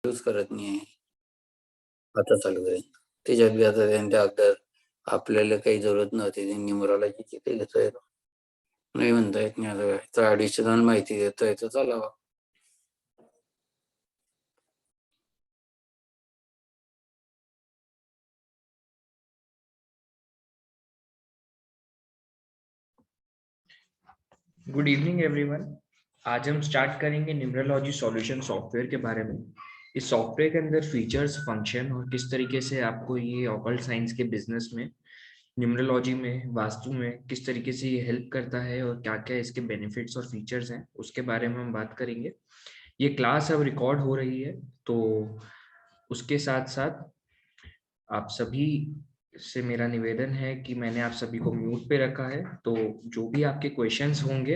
Use करत नाही आता चालू करेन. त्याच्यात बी आता त्यांनी अगोदर आपल्याला काही जरूरत नव्हती, ते न्यूमरोलॉजीची ते घेतोय. नाही म्हणता येत नाही आता, तर ऍडिशनल माहिती देतोय तर चालावा. Good evening everyone. आज हम स्टार्ट करेंगे न्यूमरोलॉजी सॉल्यूशन सॉफ्टवेयर के बारे में। इस सॉफ्टवेयर के अंदर फीचर्स, फंक्शन और किस तरीके से आपको ये ऑकल्ट साइंस के बिजनेस में, न्यूमरोलॉजी में, वास्तु में किस तरीके से ये हेल्प करता है और क्या क्या इसके बेनिफिट्स और फीचर्स हैं, उसके बारे में हम बात करेंगे। ये क्लास अब रिकॉर्ड हो रही है, तो उसके साथ साथ आप सभी से मेरा निवेदन है कि मैंने आप सभी को म्यूट पे रखा है, तो जो भी आपके क्वेश्चंस होंगे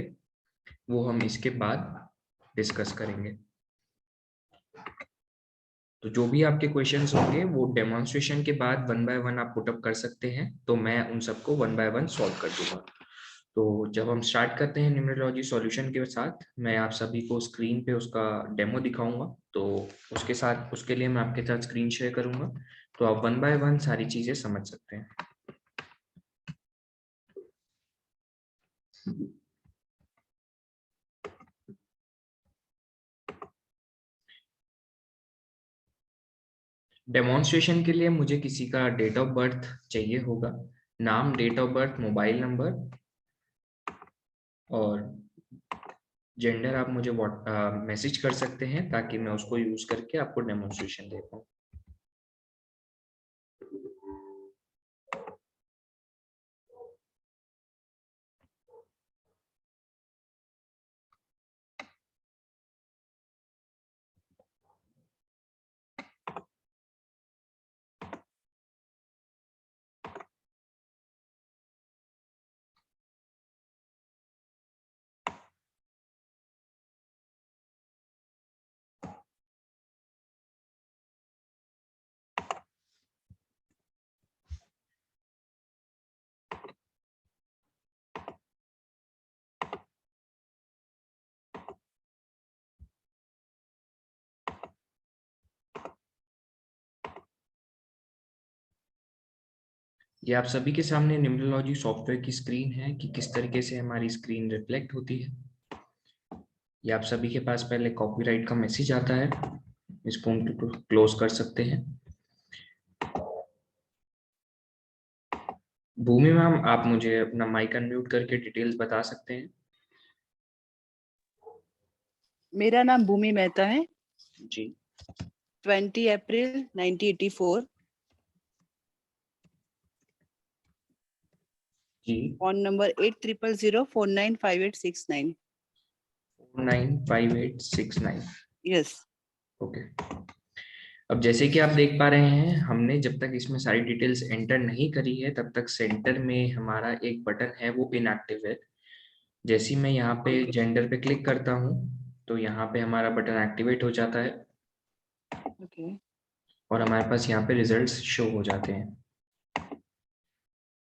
वो हम इसके बाद डिस्कस करेंगे। तो जो भी आपके क्वेश्चंस होंगे वो डेमोन्स्ट्रेशन के बाद वन बाय वन आप पुटअप कर सकते हैं, तो मैं उन सबको वन बाय वन सॉल्व कर दूंगा। तो जब हम स्टार्ट करते हैं न्यूमरोलॉजी सॉल्यूशन के साथ, मैं आप सभी को स्क्रीन पे उसका डेमो दिखाऊंगा। तो उसके लिए मैं आपके साथ स्क्रीन शेयर करूंगा, तो आप वन बाय वन सारी चीजें समझ सकते हैं। डेमोन्स्ट्रेशन के लिए मुझे किसी का डेट ऑफ बर्थ चाहिए होगा, नाम, date of birth, mobile number और जेंडर आप मुझे मैसेज कर सकते हैं, ताकि मैं उसको यूज करके आपको डेमोन्स्ट्रेशन दे पाऊँ। ये आप सभी के सामने न्यूमरोलॉजी सॉफ्टवेयर की स्क्रीन है कि किस तरीके से हमारी स्क्रीन रिफ्लेक्ट होती है। ये आप सभी के पास पहले कॉपीराइट का मैसेज आता है, इसको हम क्लोज कर सकते हैं। भूमि मैम, आप मुझे अपना माइक अनम्यूट करके डिटेल्स बता सकते हैं? मेरा नाम भूमि मेहता है। जी 20 अप्रैल 1984। जी। Phone number 8000495869। 495869। यस। ओके। अब जैसे कि आप देख पा रहे हैं, हमने जब तक इसमें सारी डिटेल्स एंटर नहीं करी है तब तक सेंटर में हमारा एक बटन है वो इनएक्टिव है। जैसे ही मैं यहाँ पे जेंडर पे क्लिक करता हूँ तो यहाँ पे हमारा बटन एक्टिवेट हो जाता है ओके। और हमारे पास यहाँ पे रिजल्ट्स शो हो जाते हैं।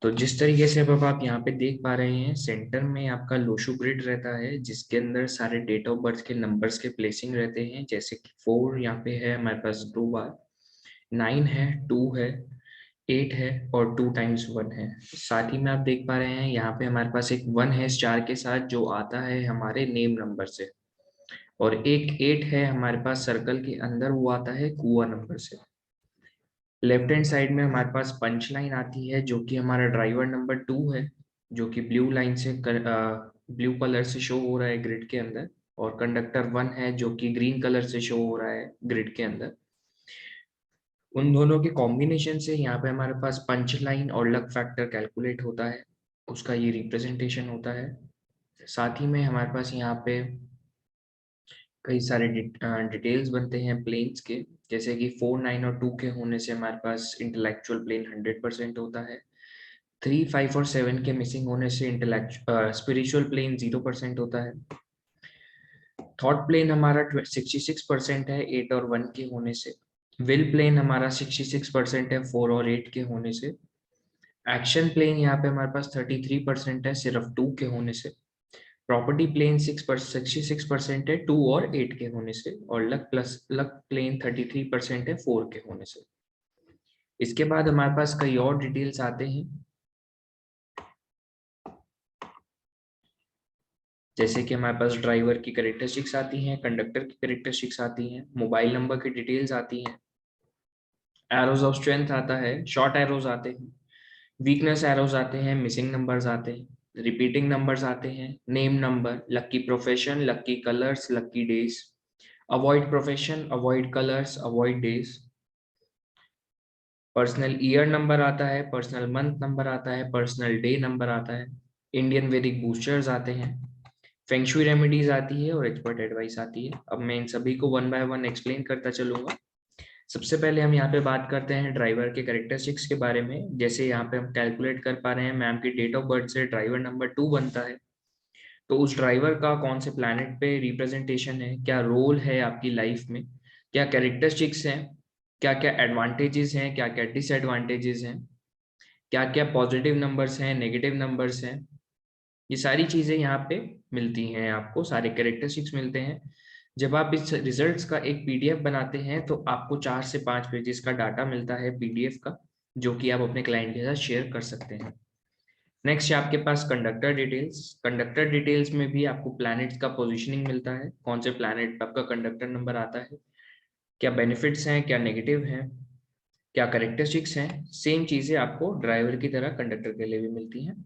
तो जिस तरीके से अब आप यहाँ पे देख पा रहे हैं, सेंटर में आपका लोशो ग्रिड रहता है जिसके अंदर सारे डेट ऑफ बर्थ के नंबर्स के प्लेसिंग रहते हैं। जैसे कि 4 यहाँ पे है हमारे पास 2 बार, 9 है, 2 है, 8 है और 2 टाइम्स 1 है। साथ ही में आप देख पा रहे हैं यहाँ पे हमारे पास एक 1 है स्टार के साथ जो आता है हमारे नेम नंबर से, और एक 8 है हमारे पास सर्कल के अंदर, वो आता है कुआ नंबर से। लेफ्ट हैंड साइड में हमारे पास पंच लाइन आती है जो कि हमारा ड्राइवर नंबर 2 है, जो कि ब्लू लाइन से ब्लू कलर से शो हो रहा है ग्रिड के अंदर, और कंडक्टर 1 है जो कि ग्रीन कलर से शो हो रहा है ग्रिड के अंदर। उन दोनों के कॉम्बिनेशन से यहाँ पे हमारे पास पंच लाइन और लक फैक्टर कैलकुलेट होता है, उसका ये रिप्रेजेंटेशन होता है। साथ ही में हमारे पास यहाँ पे कई सारे डिटेल्स बनते हैं प्लेन्स के, जैसे कि 4, 9 और 2 के होने से हमारे पास इंटेलेक्चुअल प्लेन 100% होता है। 3, 5 और 7 के मिसिंग होने से स्पिरिचुअल प्लेन 0% होता है। थॉट प्लेन हमारा 66% है 8 और 1 के होने से। विल प्लेन हमारा 66% है 4 और 8 के होने से। एक्शन प्लेन यहाँ पे हमारे पास 33% है सिर्फ 2 के होने से। प्रॉपर्टी प्लेन 66% है 2 और 8 के होने से, और लक प्लेन 33% है 4 के होने से। इसके बाद हमारे पास कई और डिटेल्स आते हैं, जैसे कि हमारे पास ड्राइवर की कैरेक्टरिस्टिक्स आती हैं, कंडक्टर की कैरेक्टरिस्टिक्स आती हैं, मोबाइल नंबर की डिटेल्स आती हैं, एरोज ऑफ स्ट्रेंथ आता है, शॉर्ट एरोज आते हैं, वीकनेस एरोज आते हैं, मिसिंग नंबर्स आते हैं, रिपीटिंग नंबर्स आते हैं, name number, lucky profession, lucky colours, lucky days, avoid profession, avoid colours, avoid days, personal year number आता है, पर्सनल मंथ नंबर आता है, पर्सनल डे नंबर आता है, इंडियन वेदिक बूस्टर्स आते हैं, फेंगशुई रेमेडीज आती है और एक्सपर्ट एडवाइस आती है। अब मैं इन सभी को 1 बाय 1 एक्सप्लेन करता चलूंगा। सबसे पहले हम यहाँ पे बात करते हैं ड्राइवर के कैरेक्टरिस्टिक्स के बारे में। जैसे यहाँ पे हम कैलकुलेट कर पा रहे हैं, मैम की डेट ऑफ बर्थ से ड्राइवर नंबर 2 बनता है, तो उस ड्राइवर का कौन से प्लैनेट पे रिप्रेजेंटेशन है, क्या रोल है आपकी लाइफ में, क्या कैरेक्टरिस्टिक्स हैं, क्या क्या एडवांटेजेस हैं, क्या क्या डिसएडवांटेजेस हैं, क्या क्या पॉजिटिव नंबर्स हैं, नेगेटिव नंबर्स हैं, ये सारी चीजें यहाँ पे मिलती हैं, आपको सारे कैरेक्टरिस्टिक्स मिलते हैं। जब आप इस रिजल्ट्स का एक पीडीएफ बनाते हैं तो आपको 4 से 5 पेजेस का डाटा मिलता है पीडीएफ का, जो कि आप अपने क्लाइंट के साथ शेयर कर सकते हैं। नेक्स्ट है आपके पास कंडक्टर डिटेल्स। कंडक्टर डिटेल्स में भी आपको प्लैनेट्स का पोजीशनिंग मिलता है, कौन से प्लैनेट पे आपका कंडक्टर नंबर आता है, क्या बेनिफिट्स हैं, क्या नेगेटिव हैं, क्या कैरेक्टरिस्टिक्स हैं। सेम चीजें आपको ड्राइवर की तरह कंडक्टर के लिए भी मिलती हैं।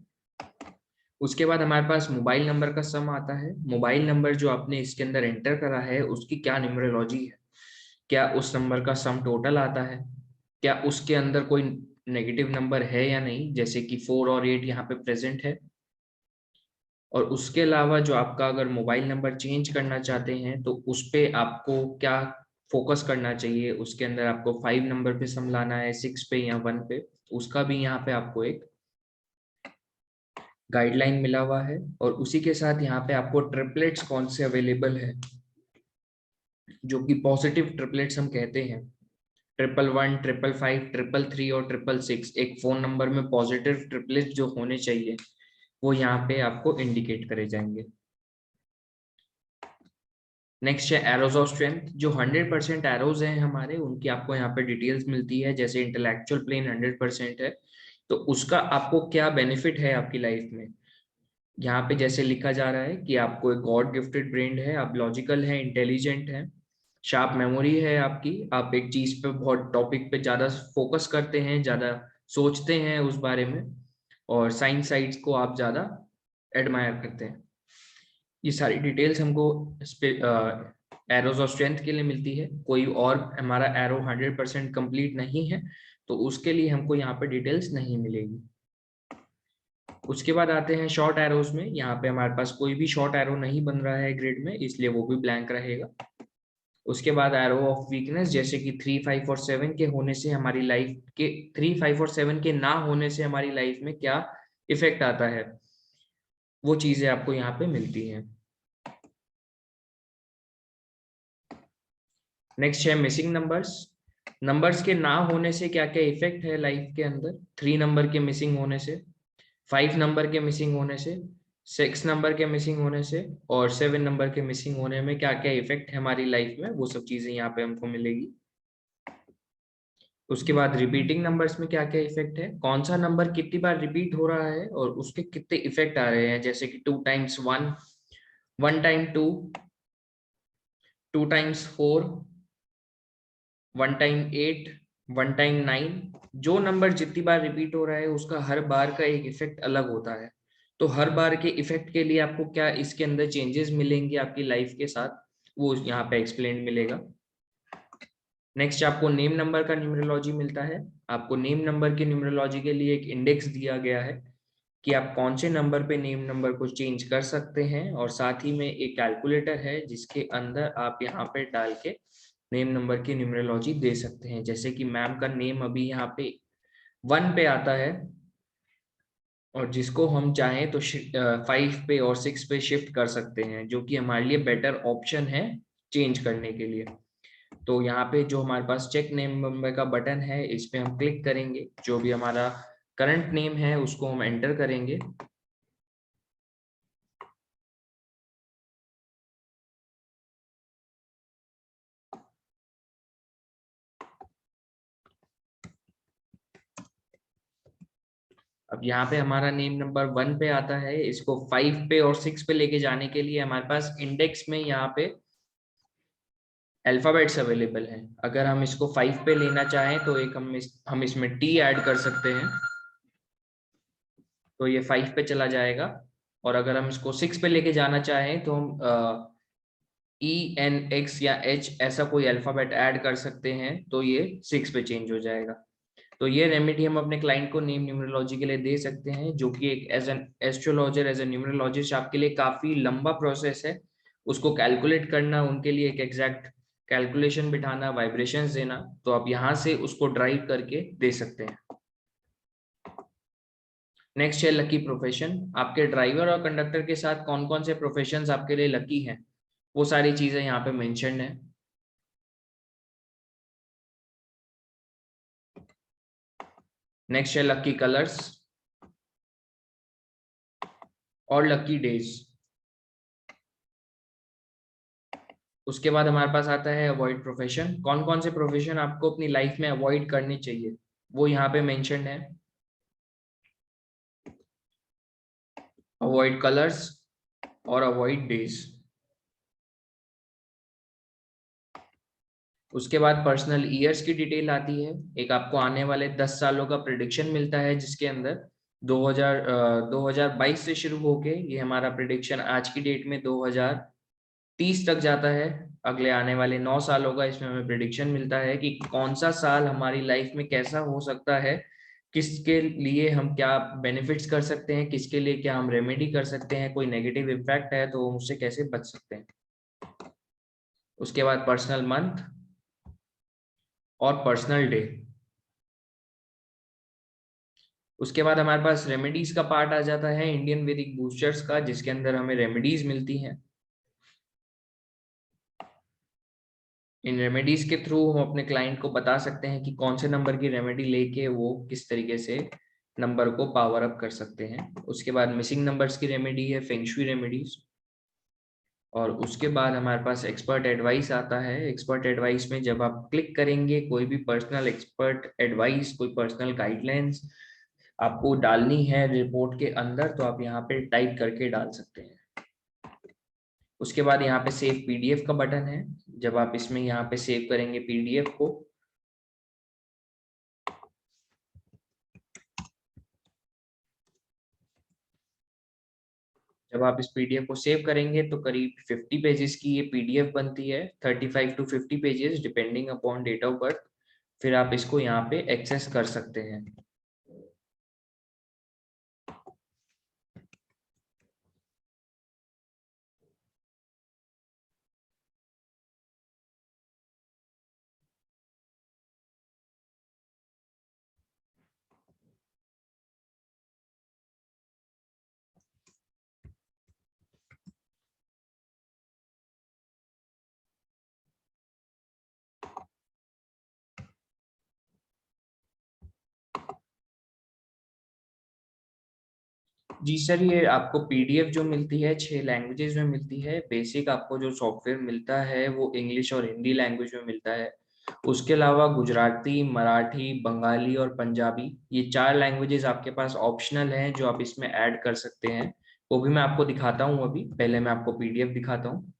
उसके बाद हमारे पास मोबाइल नंबर का सम आता है। मोबाइल नंबर जो आपने इसके अंदर एंटर करा है उसकी क्या न्यूमरोलॉजी है, क्या उस नंबर का सम टोटल आता है, क्या उसके अंदर कोई नेगेटिव नंबर है या नहीं, जैसे कि 4 और 8 यहाँ पे प्रेजेंट है। और उसके अलावा जो आपका अगर मोबाइल नंबर चेंज करना चाहते हैं तो उस पे आपको क्या फोकस करना चाहिए, उसके अंदर आपको 5 नंबर पे सम लाना है, 6 पे या 1 पे, उसका भी यहाँ पे आपको एक गाइडलाइन मिला हुआ है। और उसी के साथ यहाँ पे आपको ट्रिपलेट्स कौन से अवेलेबल है, जो कि पॉजिटिव ट्रिपलेट्स हम कहते हैं, 111, 555, 333 और 666, एक फोन नंबर में पॉजिटिव ट्रिपलेट्स जो होने चाहिए वो यहाँ पे आपको इंडिकेट करे जाएंगे। नेक्स्ट है एरोज ऑफ स्ट्रेंथ। जो 100% एरोज हैं हमारे, उनकी आपको यहाँ पे डिटेल्स मिलती है। जैसे इंटेलेक्चुअल प्लेन 100% है तो उसका आपको क्या बेनिफिट है आपकी लाइफ में। यहाँ पे जैसे लिखा जा रहा है कि आपको एक गॉड गिफ्टेड ब्रेन है, आप लॉजिकल है, इंटेलिजेंट है, शार्प मेमोरी है आपकी, आप एक चीज पे बहुत टॉपिक पे ज्यादा फोकस करते हैं, ज्यादा सोचते हैं उस बारे में, और साइंस साइड्स को आप ज्यादा एडमायर करते हैं। ये सारी डिटेल्स हमको एरोज ऑफ स्ट्रेंथ के लिए मिलती है। कोई और हमारा एरो 100% कंप्लीट नहीं है तो उसके लिए हमको यहाँ पे डिटेल्स नहीं मिलेगी। उसके बाद आते हैं शॉर्ट एरोज में। यहाँ पे हमारे पास कोई भी शॉर्ट एरो नहीं बन रहा है ग्रिड में, इसलिए वो भी ब्लैंक रहेगा। उसके बाद एरो ऑफ वीकनेस, जैसे कि 3, 5 और 7 के होने से हमारी लाइफ के 3, 5 और 7 के ना होने से हमारी लाइफ में क्या इफेक्ट आता है, वो चीजें आपको यहाँ पे मिलती हैं। नेक्स्ट है मिसिंग नंबर्स। नंबर्स के ना होने से क्या क्या इफेक्ट है लाइफ के अंदर। 3 नंबर के मिसिंग होने से, 5 नंबर के मिसिंग होने से, 6 नंबर के मिसिंग होने से और 7 नंबर के मिसिंग होने में क्या क्या इफेक्ट है हमारी लाइफ में, वो सब चीजें यहाँ पे हमको मिलेगी। उसके बाद रिपीटिंग नंबर्स में क्या क्या इफेक्ट है, कौन सा नंबर कितनी बार रिपीट हो रहा है और उसके कितने इफेक्ट आ रहे हैं, जैसे कि 2 times 1, 1 time 2, 2 times 4, 1 time 8, 1 time 9। जो नंबर जितनी बार रिपीट हो रहा है उसका हर बार का एक इफेक्ट अलग होता है। तो हर बार के इफेक्ट के लिए आपको क्या इसके अंदर चेंजेस मिलेंगे आपकी लाइफ के साथ, वो यहाँ पे एक्सप्लेन मिलेगा। नेक्स्ट आपको नेम नंबर का न्यूमरोलॉजी मिलता है। आपको नेम नंबर की न्यूमरोलॉजी के लिए एक इंडेक्स दिया गया है कि आप कौन से नंबर पे नेम नंबर को चेंज कर सकते हैं, और साथ ही में एक कैलकुलेटर है जिसके अंदर आप यहाँ पे डाल के नेम नंबर की न्यूमरोलॉजी दे सकते हैं। जैसे कि मैम का नेम अभी यहाँ पे 1 पे आता है और जिसको हम चाहें तो 5 पे और 6 पे शिफ्ट कर सकते हैं, जो कि हमारे लिए बेटर ऑप्शन है चेंज करने के लिए। तो यहाँ पे जो हमारे पास चेक नेम नंबर का बटन है, इस पे हम क्लिक करेंगे, जो भी हमारा करंट नेम है उसको हम एंटर करेंगे। अब यहाँ पे हमारा नेम नंबर 1 पे आता है, इसको 5 पे और 6 पे लेके जाने के लिए हमारे पास इंडेक्स में यहाँ पे अल्फाबेट्स अवेलेबल हैं। अगर हम इसको 5 पे लेना चाहें तो एक हम इसमें टी ऐड कर सकते हैं, तो ये 5 पे चला जाएगा। और अगर हम इसको 6 पे लेके जाना चाहें तो हम ENX या H ऐसा कोई अल्फाबेट ऐड कर सकते हैं, तो ये 6 पे चेंज हो जाएगा। तो ये रेमेडी हम अपने क्लाइंट को नेम न्यूमरोलॉजी के लिए दे सकते हैं, जो कि एक as an astrologer, as a numerologist आपके लिए काफी लंबा प्रोसेस है। उसको कैलकुलेट करना, उनके लिए एक एग्जैक्ट कैलकुलेशन बिठाना, वाइब्रेशंस देना, तो आप यहाँ से उसको ड्राइव करके दे सकते हैं। नेक्स्ट है लकी प्रोफेशन। आपके ड्राइवर और कंडक्टर के साथ कौन कौन से प्रोफेशंस आपके लिए लकी हैं, वो सारी चीजें यहाँ पे मेंशन्ड है। नेक्स्ट है लकी कलर्स और लकी डेज। उसके बाद हमारे पास आता है अवॉइड प्रोफेशन। कौन कौन से प्रोफेशन आपको अपनी लाइफ में अवॉइड करने चाहिए, वो यहाँ पे मेंशन्ड है। अवॉइड कलर्स और अवॉइड डेज। उसके बाद पर्सनल ईयर्स की डिटेल आती है। एक आपको आने वाले 10 सालों का प्रिडिक्शन मिलता है, जिसके अंदर 2022 से शुरू होके ये हमारा प्रिडिक्शन आज की डेट में 2030 तक जाता है। अगले आने वाले 9 सालों का इसमें हमें प्रिडिक्शन मिलता है कि कौन सा साल हमारी लाइफ में कैसा हो सकता है, किसके लिए हम क्या बेनिफिट्स कर सकते हैं, किसके लिए क्या हम रेमेडी कर सकते हैं, कोई नेगेटिव इम्पैक्ट है तो उससे कैसे बच सकते हैं। उसके बाद पर्सनल मंथ और पर्सनल डे। उसके बाद हमारे पास रेमेडीज का पार्ट आ जाता है, इंडियन वैदिक बूस्टर्स का, जिसके अंदर हमें रेमेडीज मिलती हैं। इन रेमेडीज के थ्रू हम अपने क्लाइंट को बता सकते हैं कि कौन से नंबर की रेमेडी लेके वो किस तरीके से नंबर को पावर अप कर सकते हैं। उसके बाद मिसिंग नंबर्स की रेमेडी है, फेंगशुई रेमेडीज। और उसके बाद हमारे पास एक्सपर्ट एडवाइस आता है। एक्सपर्ट एडवाइस में जब आप क्लिक करेंगे, कोई भी पर्सनल एक्सपर्ट एडवाइस, कोई पर्सनल गाइडलाइंस आपको डालनी है रिपोर्ट के अंदर, तो आप यहाँ पे टाइप करके डाल सकते हैं। उसके बाद यहाँ पे सेव पीडीएफ का बटन है। जब आप इसमें यहाँ पे सेव करेंगे पीडीएफ को, जब आप इस पीडीएफ को सेव करेंगे तो करीब 50 पेजेस की ये पीडीएफ बनती है, 35 to 50 pages depending upon date of birth. फिर आप इसको यहाँ पे एक्सेस कर सकते हैं। जी सर, ये आपको पीडीएफ जो मिलती है 6 लैंग्वेजेस में मिलती है। बेसिक आपको जो सॉफ्टवेयर मिलता है वो इंग्लिश और हिंदी लैंग्वेज में मिलता है। उसके अलावा गुजराती, मराठी, बंगाली और पंजाबी, ये 4 लैंग्वेजेस आपके पास ऑप्शनल हैं जो आप इसमें ऐड कर सकते हैं। वो भी मैं आपको दिखाता हूँ। अभी पहले मैं आपको पीडीएफ दिखाता हूँ।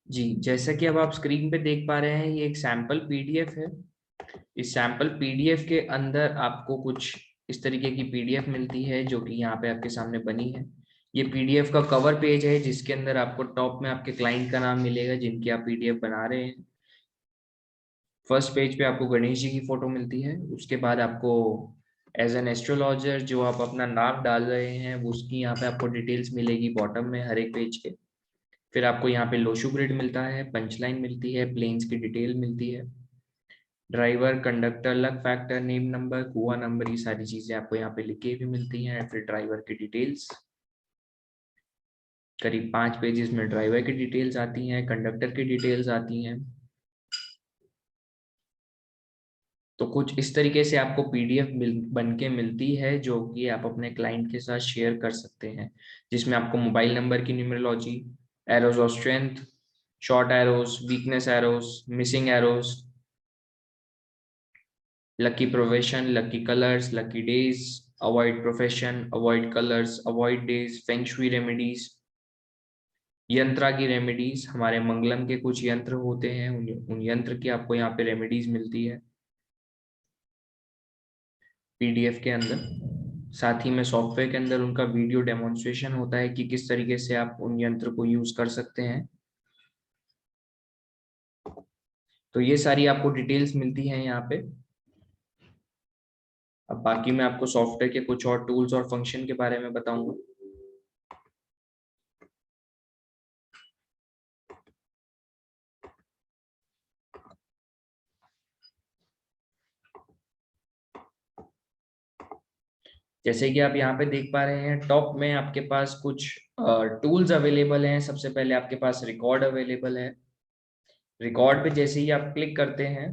जी, जैसा कि अब आप स्क्रीन पे देख पा रहे हैं, ये एक सैंपल पीडीएफ है। इस सैंपल पीडीएफ के अंदर आपको कुछ इस तरीके की पीडीएफ मिलती है, जो कि यहाँ पे आपके सामने बनी है। ये पीडीएफ का कवर पेज है जिसके अंदर आपको टॉप में आपके क्लाइंट का नाम मिलेगा जिनकी आप पीडीएफ बना रहे हैं। फर्स्ट पेज पे आपको गणेश जी की फोटो मिलती है, उसके बाद आपको एज एन एस्ट्रोलॉजर जो आप अपना नाम डाल रहे हैं वो उसकी यहाँ पे आपको डिटेल्स मिलेगी बॉटम में हर एक पेज के। फिर आपको यहाँ पे लोशू ग्रिड मिलता है, पंचलाइन मिलती है, प्लेन्स की डिटेल मिलती है, driver, conductor, luck factor, name number, कुआ नंबर, ये सारी चीजें आपको यहाँ पे लिखी भी मिलती हैं। फिर ड्राइवर की डिटेल्स, करीब 5 पेजेस में ड्राइवर की डिटेल्स आती हैं, कंडक्टर की डिटेल्स आती हैं। तो कुछ इस तरीके से आपको पीडीएफ बन के मिलती है जो कि आप अपने क्लाइंट के साथ शेयर कर सकते हैं, जिसमें आपको मोबाइल नंबर की numerology, arrows of strength, short arrows, weakness arrows, missing arrows, lucky profession, lucky colours, lucky days, avoid profession, avoid colours, avoid days, feng shui remedies, यंत्रा की रेमेडीज, हमारे मंगलम के कुछ यंत्र होते हैं उन यंत्र की आपको यहाँ पे रेमेडीज मिलती है पीडीएफ के अंदर। साथ ही में सॉफ्टवेयर के अंदर उनका वीडियो डेमोन्स्ट्रेशन होता है कि किस तरीके से आप उन यंत्र को यूज कर सकते हैं। तो ये सारी आपको डिटेल्स मिलती हैं यहाँ पे। अब बाकी मैं आपको सॉफ्टवेयर के कुछ और टूल्स और फंक्शन के बारे में बताऊंगा। जैसे कि आप यहाँ पे देख पा रहे हैं टॉप में आपके पास कुछ टूल्स अवेलेबल हैं। सबसे पहले आपके पास रिकॉर्ड अवेलेबल है। रिकॉर्ड पे जैसे ही आप क्लिक करते हैं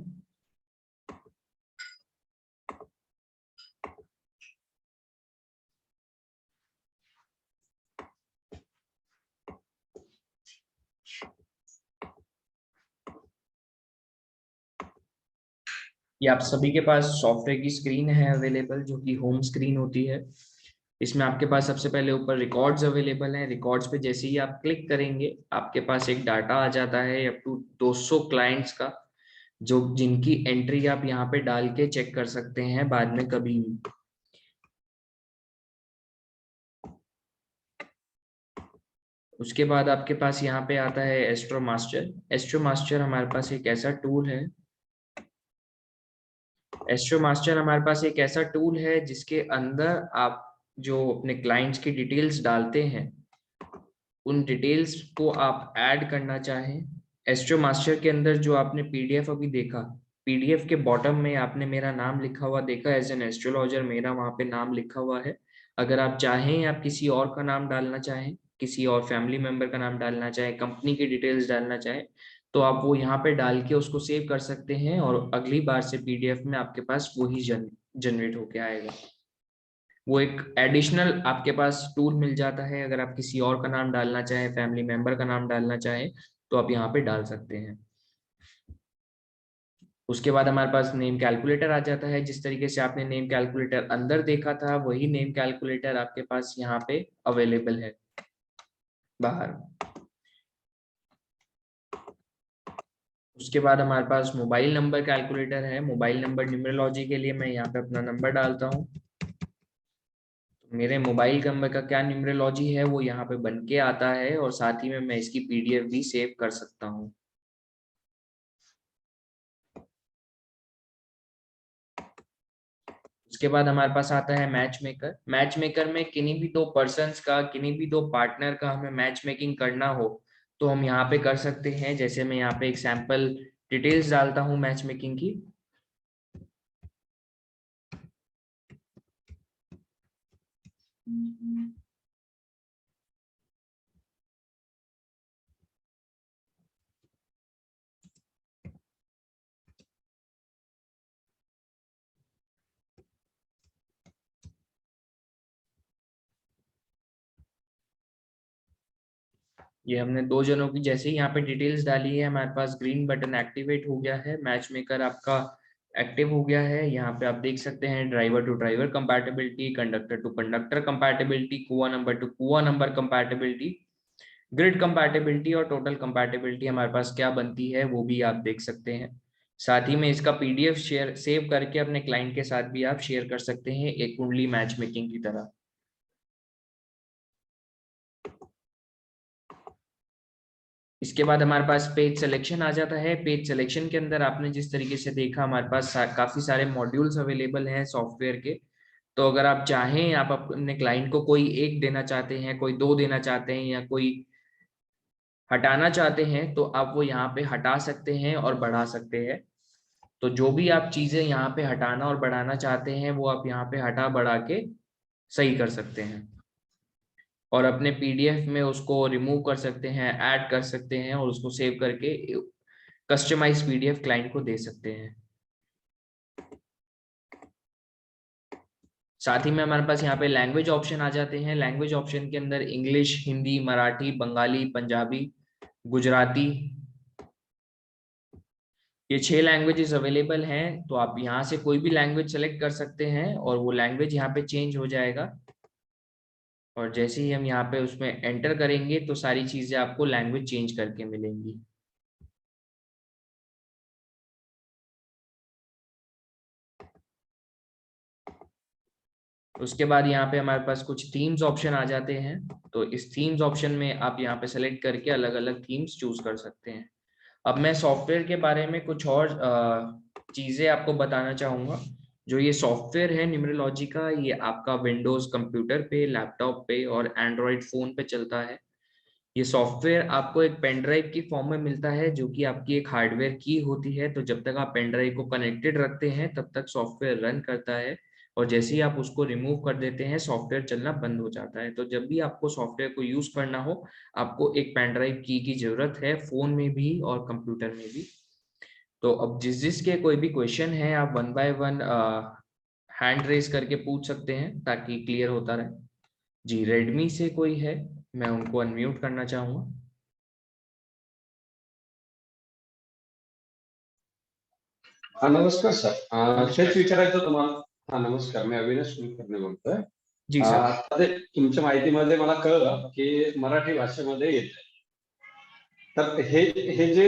ये आप सभी के पास सॉफ्टवेयर की स्क्रीन है अवेलेबल जो कि होम स्क्रीन होती है। इसमें आपके पास सबसे पहले ऊपर रिकॉर्ड्स अवेलेबल हैं। रिकॉर्ड्स पे जैसे ही आप क्लिक करेंगे आपके पास एक डाटा आ जाता है अप टू 200 क्लाइंट्स का, जो जिनकी एंट्री आप यहाँ पे डाल के चेक कर सकते हैं बाद में कभी भी। उसके बाद आपके पास यहाँ पे आता है एस्ट्रो मास्टर। एस्ट्रो मास्टर हमारे पास एक ऐसा टूल है जिसके अंदर आप जो अपने क्लाइंट्स की डिटेल्स डालते हैं उन डिटेल्स को आप ऐड करना चाहें। एस्ट्रो मास्टर के अंदर जो आपने पीडीएफ अभी देखा, पीडीएफ के बॉटम में आपने मेरा नाम लिखा हुआ देखा, एज एन एस्ट्रोलॉजर मेरा वहां पे नाम लिखा हुआ है। अगर आप चाहें आप किसी और का नाम डालना चाहें, किसी और फैमिली मेंबर का नाम डालना चाहें, कंपनी की डिटेल्स डालना चाहें, तो आप वो यहाँ पे डाल के उसको सेव कर सकते हैं और अगली बार से पीडीएफ में आपके पास वही जनरेट होके आएगा। वो एक एडिशनल आपके पास टूल मिल जाता है। अगर आप किसी और का नाम डालना चाहें, फैमिली मेंबर का नाम डालना चाहें, तो आप यहाँ पे डाल सकते हैं। उसके बाद हमारे पास नेम कैलकुलेटर आ जाता है। जिस तरीके से आपने नेम कैलकुलेटर अंदर देखा था वही नेम कैलकुलेटर आपके पास यहाँ पे अवेलेबल है बाहर। उसके बाद हमारे पास मोबाइल नंबर कैलकुलेटर है। मोबाइल नंबर न्यूमरोलॉजी के लिए मैं यहाँ पे अपना नंबर डालता हूँ, मेरे मोबाइल नंबर का क्या न्यूमरोलॉजी है वो यहाँ पे बन के आता है और साथ ही में मैं इसकी पीडीएफ भी सेव कर सकता हूँ। उसके बाद हमारे पास आता है मैच मेकर। मैच मेकर में किन्हीं भी दो पर्सन्स का, किन्हीं भी दो पार्टनर का हमें मैच मेकिंग करना हो तो हम यहाँ पे कर सकते हैं। जैसे मैं यहाँ पे एक सैंपल डिटेल्स डालता हूँ मैच मेकिंग की। ये हमने दो जनों की जैसे ही यहाँ पे डिटेल्स डाली है हमारे पास ग्रीन बटन एक्टिवेट हो गया है। मैच मेकर आपका एक्टिव हो गया है। यहाँ पे आप देख सकते हैं driver to driver compatibility, conductor to conductor compatibility, kua number to kua number compatibility, grid compatibility और टोटल कंपैटिबिलिटी हमारे पास क्या बनती है वो भी आप देख सकते हैं। साथ ही में इसका पीडीएफ शेयर सेव करके अपने क्लाइंट के साथ भी आप शेयर कर सकते हैं एक कुंडली मैच मेकिंग की तरह। इसके बाद हमारे पास पेज सिलेक्शन आ जाता है। पेज सिलेक्शन के अंदर आपने जिस तरीके से देखा, हमारे पास काफी सारे मॉड्यूल्स अवेलेबल हैं सॉफ्टवेयर के। तो अगर आप चाहें, आप अपने क्लाइंट को कोई एक देना चाहते हैं, कोई दो देना चाहते हैं, या कोई हटाना चाहते हैं, तो आप वो यहाँ पे हटा सकते हैं और बढ़ा सकते हैं। तो जो भी आप चीजें यहाँ पे हटाना और बढ़ाना चाहते हैं, वो आप यहाँ पे हटा बढ़ा के सही कर सकते हैं, और अपने पीडीएफ में उसको रिमूव कर सकते हैं, ऐड कर सकते हैं, और उसको सेव करके कस्टमाइज पीडीएफ क्लाइंट को दे सकते हैं। साथ ही में हमारे पास यहाँ पे लैंग्वेज ऑप्शन आ जाते हैं। लैंग्वेज ऑप्शन के अंदर इंग्लिश, हिंदी, मराठी, बंगाली, पंजाबी, गुजराती, ये 6 लैंग्वेजेस अवेलेबल हैं। तो आप यहाँ से कोई भी लैंग्वेज सेलेक्ट कर सकते हैं और वो लैंग्वेज यहाँ पे चेंज हो जाएगा। और जैसे ही हम यहाँ पे उसमें एंटर करेंगे तो सारी चीजें आपको लैंग्वेज चेंज करके मिलेंगी। उसके बाद यहाँ पे हमारे पास कुछ थीम्स ऑप्शन आ जाते हैं। तो इस थीम्स ऑप्शन में आप यहाँ पे सेलेक्ट करके अलग अलग थीम्स चूज कर सकते हैं। अब मैं सॉफ्टवेयर के बारे में कुछ और चीजें आपको बताना चाहूंगा। जो ये सॉफ्टवेयर है न्यूमरोलॉजी का, ये आपका विंडोज कंप्यूटर पे, लैपटॉप पे और एंड्रॉइड फोन पे चलता है। ये सॉफ्टवेयर आपको एक पेन ड्राइव की फॉर्म में मिलता है, जो कि आपकी एक हार्डवेयर की होती है। तो जब तक आप पेन ड्राइव को कनेक्टेड रखते हैं, तब तक सॉफ्टवेयर रन करता है, और जैसे ही आप उसको रिमूव कर देते हैं, सॉफ्टवेयर चलना बंद हो जाता है। तो जब भी आपको सॉफ्टवेयर को यूज करना हो, आपको एक पेन ड्राइव की जरूरत है, फोन में भी और कंप्यूटर में भी। तो अब जिसके कोई भी क्वेश्चन है, आप one by one hand raise करके पूछ सकते हैं, ताकि क्लियर होता रहे। जी, रेडमी से कोई है, मैं उनको अनम्यूट करना चाहूंगा। हा नमस्कार सर, तेच विचारायचं तुम्हाला. हा नमस्कार, मी अविनाश कुलकर्णी बोलतोय. जी सर। आता ते तुमच्या माहितीमध्ये मला कळलं की मराठी भाषेमध्ये येत. तर हे हे जे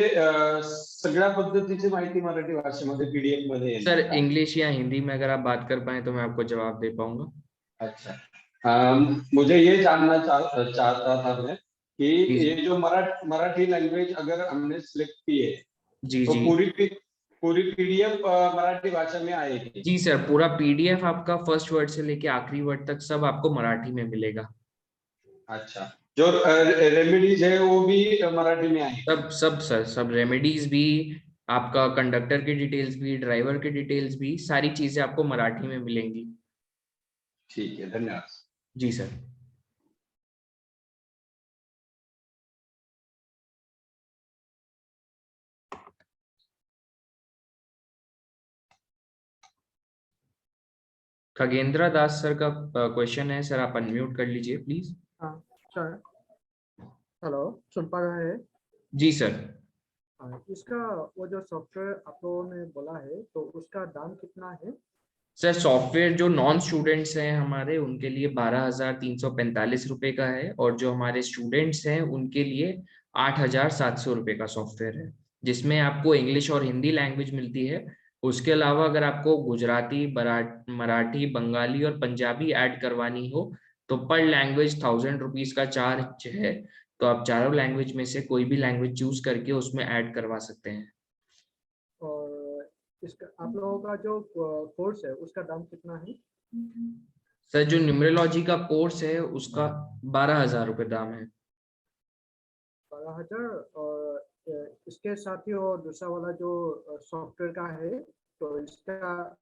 सगळ्या पद्धतीची माहिती मराठी भाषेमध्ये पीडीएफ मध्ये येईल सर का? इंग्लिश या हिंदी में अगर आप बात कर पाए तो मैं आपको जवाब दे पाऊंगा। अच्छा, मुझे ये जानना चाहता था मैं कि जी ये जो मराठी लैंग्वेज अगर हमने सिलेक्ट की है, जी तो जी पूरी पीडीएफ मराठी भाषा में आएगी? जी सर, पूरा पीडीएफ आपका फर्स्ट वर्ड से लेके आखिरी वर्ड तक सब आपको मराठी में मिलेगा। अच्छा, जो रेमेडीज है वो भी मराठी में आएगी? सब सब सर, सब रेमेडीज भी, आपका कंडक्टर की डिटेल्स भी, ड्राइवर की डिटेल्स भी, सारी चीजें आपको मराठी में मिलेंगी। ठीक है, धन्यवाद। जी सर। खगेंद्र दास सर का क्वेश्चन है सर, आप अनम्यूट कर लीजिए प्लीज। हाँ सर, हेलो, सुन पा रहे हैं? जी सर। इसका वो जो सॉफ्टवेयर आप लोगों ने बोला है, तो उसका दाम कितना है? सर सॉफ्टवेयर जो नॉन स्टूडेंट्स हैं हमारे, उनके लिए 12,345 रुपए का है, और जो हमारे स्टूडेंट्स हैं उनके लिए 8,700 रुपए का सॉफ्टवेयर है, जिसमें आपको इंग्लिश और हिंदी लैंग्वेज मिलती है। उसके अलावा अगर आपको गुजराती, मराठी, बंगाली और पंजाबी ऐड करवानी हो, तो पर लैंग्वेज 1,000 रुपीज का चार्ज है। तो आप चारों लैंग्वेज में से कोई भी लैंग्वेज चूज करके उसमें ऐड करवा सकते हैं। और इसका आप लोगों का जो कोर्स है उसका दाम कितना है? सर जो न्यूमरोलॉजी का कोर्स है उसका 12,000 रुपये दाम है। 12,000। और इसके साथ ही वो दूसरा वाला जो सॉफ्टवेयर का है, तो इसका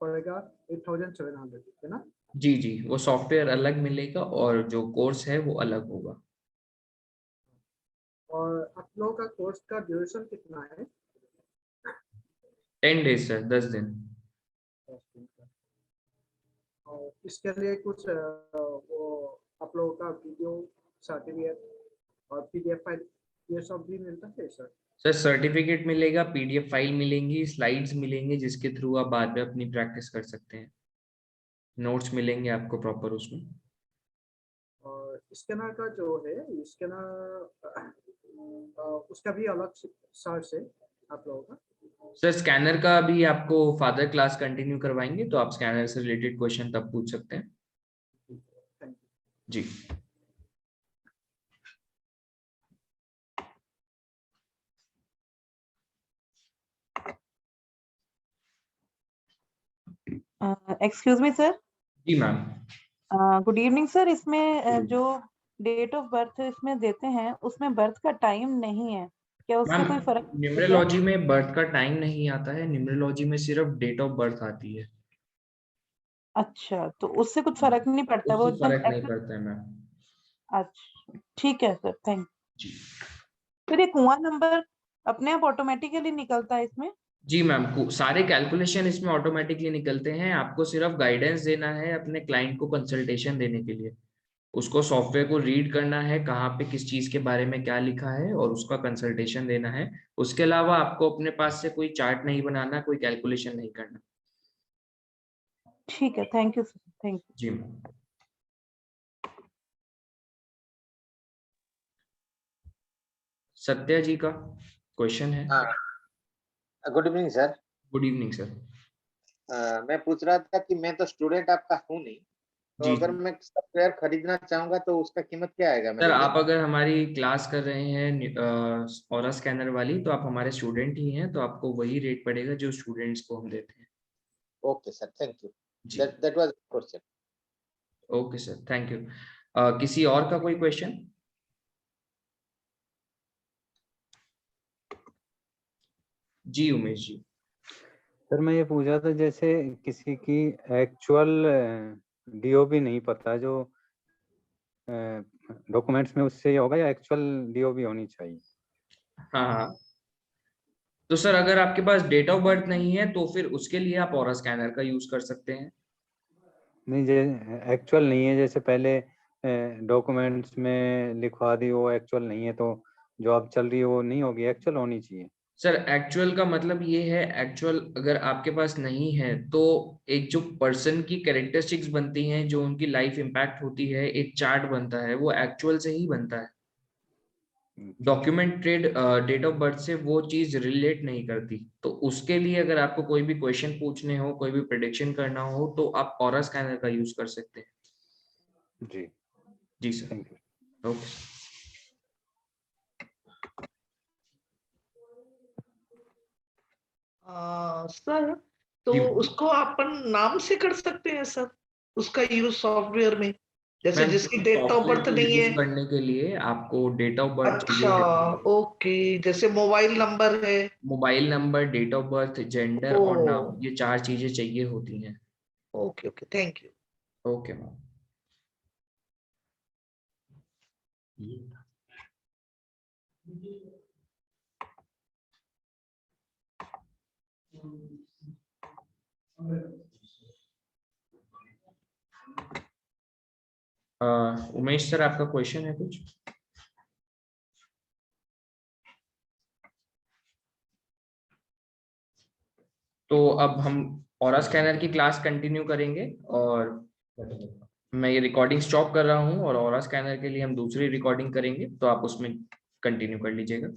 पड़ेगा 8,700, है ना? जी जी, वो सॉफ्टवेयर अलग मिलेगा और जो कोर्स है वो अलग होगा। और आप लोगों का कोर्स का ड्यूरेशन कितना है? 10 डेज सर, 10 दिन। 10 दिन का। और इसके लिए कुछ वो आप लोगों का वीडियो सर्टिफिकेट और पीडीएफ फाइल ये सब भी मिलता है सर? सर सर्टिफिकेट मिलेगा, पीडीएफ फाइल मिलेंगी, स्लाइड्स मिलेंगे, जिसके थ्रू आप बाद में अपनी प्रैक्टिस कर सकते हैं। नोट्स मिलेंगे आपको प्रॉपर उसमें। और स्कैनर का जो है, स्कैनर उसका भी अलग चार्ज है आप लोगों का? सर स्कैनर का भी आपको फादर क्लास कंटिन्यू करवाएंगे, तो आप स्कैनर से रिलेटेड क्वेश्चन तब पूछ सकते हैं। Thank you. जी। एक्सक्यूज मी सर, जी मैम। Good evening sir. इसमें Good जो डेट ऑफ बर्थ इसमें देते हैं उसमें बर्थ का टाइम नहीं है, क्या उससे कोई मैम फर्क पड़ता है? न्यूमरोलॉजी में बर्थ का टाइम नहीं आता है, न्यूमरोलॉजी में सिर्फ डेट ऑफ बर्थ आती है। अच्छा, तो उससे कुछ फर्क नहीं पड़ता, वो उससे एकदम फर्क नहीं accurate- पड़ता है मैम। अच्छा ठीक है सर, थैंक। जी फिर ये कुआं नंबर अपने आप ऑटोमेटिकली निकलता है इसमें? जी मैम, सारे कैलकुलेशन इसमें ऑटोमेटिकली निकलते हैं। आपको सिर्फ गाइडेंस देना है अपने क्लाइंट को कंसल्टेशन देने के लिए। उसको सॉफ्टवेयर को रीड करना है, कहाँ पे किस चीज के बारे में क्या लिखा है, और उसका कंसल्टेशन देना है। उसके अलावा आपको अपने पास से कोई चार्ट नहीं बनाना, कोई कैलकुलेशन नहीं करना। ठीक है, thank you sir, thank you. जी मैम। सत्या जी का क्वेश्चन है। Good evening sir. Good evening sir. मैं पूछ रहा था कि मैं तो स्टूडेंट आपका हूँ नहीं, तो जी अगर जी। मैं सॉफ्टवेयर खरीदना चाहूंगा तो उसका कीमत क्या आएगा सर मेरे आप लिए? अगर हमारी क्लास कर रहे हैं ऑरा स्कैनर वाली, तो आप हमारे स्टूडेंट ही हैं, तो आपको वही रेट पड़ेगा जो स्टूडेंट्स को हम देते हैं। Okay sir, thank you. जी that was question. Okay sir, thank you. किसी और का कोई क्वेश्चन? जी उमेश जी। सर मैं ये पूछ रहा था, जैसे किसी की एक्चुअल डीओबी नहीं पता, जो डॉक्यूमेंट्स में उससे ये होगा, या एक्चुअल डीओबी होनी चाहिए? हाँ हाँ, तो सर अगर आपके पास डेट ऑफ बर्थ नहीं है तो फिर उसके लिए आप ऑरा स्कैनर का यूज कर सकते हैं। नहीं, जे एक्चुअल नहीं है, जैसे पहले डॉक्यूमेंट्स में लिखवा दी, वो एक्चुअल नहीं है, तो जो अब चल रही है वो नहीं होगी, एक्चुअल होनी चाहिए। सर एक्चुअल का मतलब ये है, एक्चुअल अगर आपके पास नहीं है तो एक जो पर्सन की कैरेक्टरिस्टिक्स बनती हैं, जो उनकी लाइफ इम्पैक्ट होती है, एक चार्ट बनता है, वो एक्चुअल से ही बनता है। डॉक्यूमेंटेड डेट ऑफ बर्थ से वो चीज रिलेट नहीं करती। तो उसके लिए अगर आपको कोई भी क्वेश्चन पूछने हो, कोई भी प्रेडिक्शन करना हो, तो आप ऑरा स्कैनर का यूज कर सकते हैं। जी जी sir, thank you. Okay. Sir, तो जी उसको अपन नाम से कर सकते हैं सर, उसका यूज सॉफ्टवेयर में, जैसे मैम, जिसकी डेट ऑफ सॉफ्टवेयर बर्थ को नहीं यूज है? करने के लिए आपको डेट ऑफ बर्थ अच्छा, चाहिए, ओके, जैसे मोबाइल नंबर है। Mobile number, date of birth, gender ओ, और नाम, ये 4 चीजें चाहिए होती हैं। Okay okay, thank you. Okay ma'am. Umesh sir, आपका क्वेश्चन है कुछ? तो अब हम ऑरा स्कैनर की क्लास कंटिन्यू करेंगे, और मैं ये रिकॉर्डिंग स्टॉप कर रहा हूँ, और ऑरा स्कैनर के लिए हम दूसरी रिकॉर्डिंग करेंगे, तो आप उसमें कंटिन्यू कर लीजिएगा।